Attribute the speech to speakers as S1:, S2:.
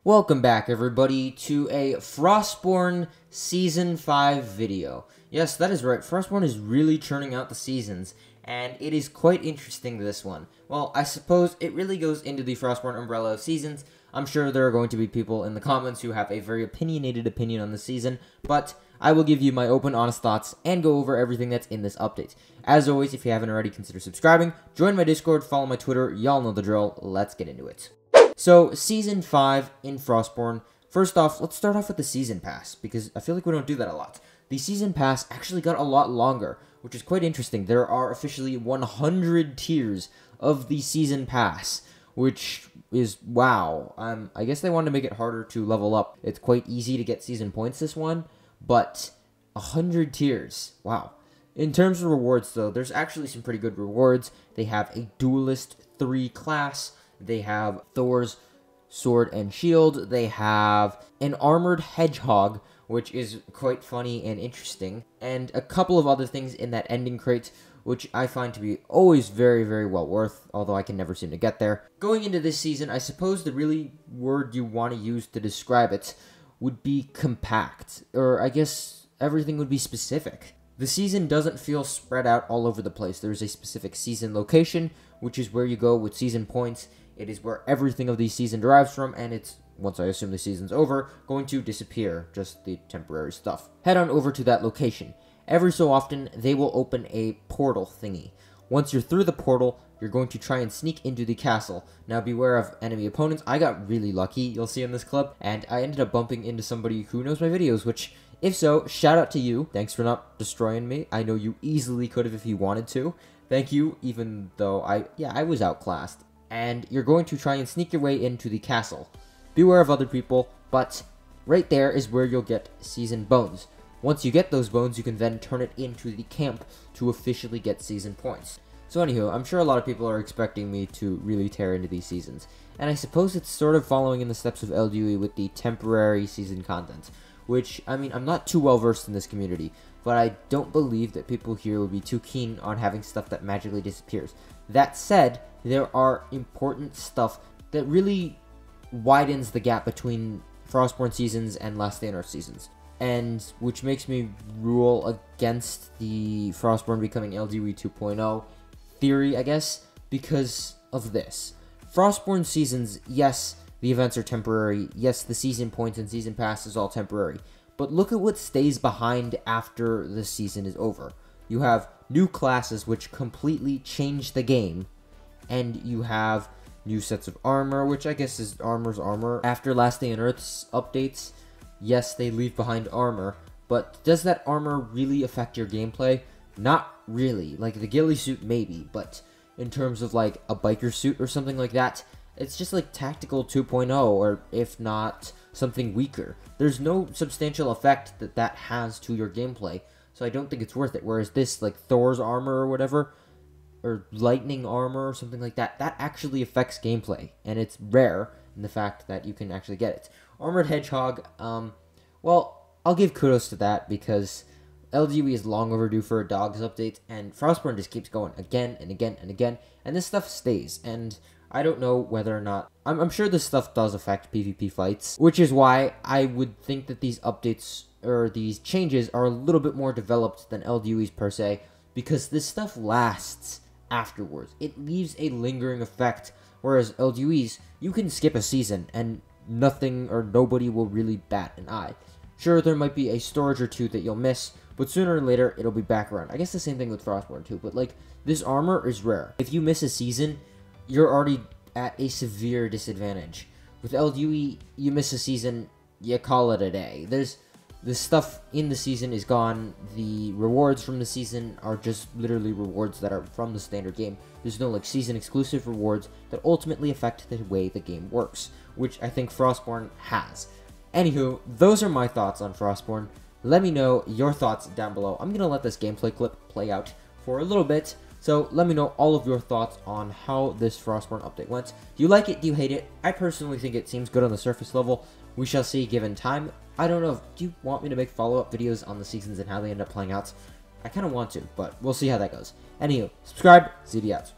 S1: Welcome back, everybody, to a Frostborn Season 5 video. Yes, that is right, Frostborn is really churning out the seasons, and it is quite interesting, this one. Well, I suppose it really goes into the Frostborn umbrella of seasons. I'm sure there are going to be people in the comments who have a very opinionated opinion on the season, but I will give you my open, honest thoughts and go over everything that's in this update. As always, if you haven't already, consider subscribing, join my Discord, follow my Twitter, y'all know the drill. Let's get into it. So, Season 5 in Frostborn. First off, let's start off with the Season Pass, because I feel like we don't do that a lot. The Season Pass actually got a lot longer, which is quite interesting. There are officially 100 tiers of the Season Pass, which is, wow. I guess they wanted to make it harder to level up. It's quite easy to get season points, this one, but 100 tiers, wow. In terms of rewards, though, there's actually some pretty good rewards. They have a Duelist 3 class. They have Thor's sword and shield. They have an armored hedgehog, which is quite funny and interesting. And a couple of other things in that ending crate, which I find to be always very, very well worth, although I can never seem to get there. Going into this season, I suppose the really word you want to use to describe it would be compact. Or I guess everything would be specific. The season doesn't feel spread out all over the place. There's a specific season location, which is where you go with season points. It is where everything of the season derives from, and it's, once I assume the season's over, going to disappear, just the temporary stuff. Head on over to that location. Every so often, they will open a portal thingy. Once you're through the portal, you're going to try and sneak into the castle. Now beware of enemy opponents. I got really lucky, you'll see in this clip, and I ended up bumping into somebody who knows my videos, which, if so, shout out to you. Thanks for not destroying me. I know you easily could have if you wanted to. Thank you, even though I was outclassed. And you're going to try and sneak your way into the castle. Beware of other people, but right there is where you'll get season bones. Once you get those bones, you can then turn it into the camp to officially get season points. So anywho, I'm sure a lot of people are expecting me to really tear into these seasons. And I suppose it's sort of following in the steps of LDUE with the temporary season content. Which, I mean, I'm not too well versed in this community, but I don't believe that people here would be too keen on having stuff that magically disappears. That said, there are important stuff that really widens the gap between Frostborn seasons and Last Day on Earth seasons, and which makes me rule against the Frostborn becoming LDUE 2.0 theory, I guess, because of this. Frostborn seasons, yes, the events are temporary, yes, the season points and season pass is all temporary, but look at what stays behind after the season is over. You have new classes which completely change the game, and you have new sets of armor, which I guess is armor's armor. After Last Day on Earth's updates, yes, they leave behind armor, but does that armor really affect your gameplay? Not really. Like, the ghillie suit, maybe, but in terms of, like, a biker suit or something like that, it's just like Tactical 2.0, or if not, something weaker. There's no substantial effect that that has to your gameplay, so I don't think it's worth it. Whereas this, like Thor's armor or whatever, or lightning armor or something like that, that actually affects gameplay, and it's rare in the fact that you can actually get it. Armored Hedgehog, well, I'll give kudos to that, because LDUE is long overdue for a dogs update, and Frostborn just keeps going again and again and again, and this stuff stays, and I don't know whether or not, I'm sure this stuff does affect PvP fights, which is why I would think that these updates, or these changes, are a little bit more developed than LDUE's per se, because this stuff lasts afterwards. It leaves a lingering effect, whereas LDUE's, you can skip a season, and nothing or nobody will really bat an eye. Sure, there might be a storage or two that you'll miss, but sooner or later, it'll be back around. I guess the same thing with Frostborn too, but like, this armor is rare. If you miss a season, you're already at a severe disadvantage. With LDUE, you miss a season, you call it a day. The stuff in the season is gone. The rewards from the season are just literally rewards that are from the standard game. There's no like season exclusive rewards that ultimately affect the way the game works, which I think Frostborn has. Anywho, those are my thoughts on Frostborn. Let me know your thoughts down below. I'm gonna let this gameplay clip play out for a little bit, so let me know all of your thoughts on how this Frostborn update went. Do you like it? Do you hate it? I personally think it seems good on the surface level. We shall see given time. I don't know, do you want me to make follow-up videos on the seasons and how they end up playing out? I kind of want to, but we'll see how that goes. Anywho, subscribe, ZB out.